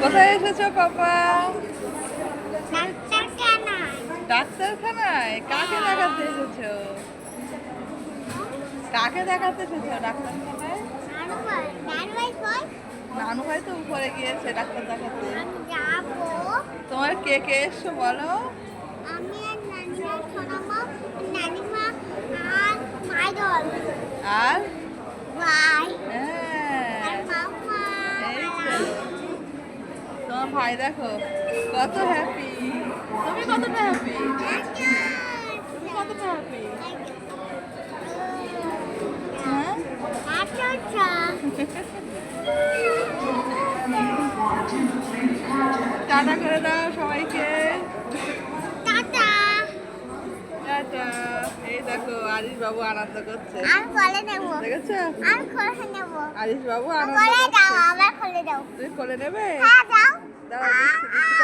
কোথায় এসেছো পাপা? ডাক্তারখানায়। ডাক্তারখানায়? কাকে দেখাতে এসেছো? কাকে দেখাতে এসেছো ডাক্তারখানায়? নানু ভাই কই? নানু ভাই তো উপরে গিয়েছে ডাক্তার দেখাতে। আমি যাবো। তোমার কে কে এসছো বলো? আমি আর নানিমা, ছোনামা, নানিমা আর মাইদল আর ভাই হ্যাঁ, আর মাম্মা। এই তো। তোমার ভাই দেখো কত হ্যাপি। তুমি কতটা হ্যাপি? তুমি কতটা হ্যাপি? হ্যাঁ, আচ্ছা। টাটা করে দাও সবাইকে। টাটা। টাটা। এই দেখো আরিশ বাবু আনন্দ করছে। আমি কোলে নেবো। দেখেছো? আমি কোলে নেবো। আরিশ বাবু আনন্দ কোলে দাও, করছে। আমার কোলে দাও। তুমি কোলে নেবে? হ্যাঁ দাও। দাঁড়াও, দিচ্ছি, দিচ্ছি।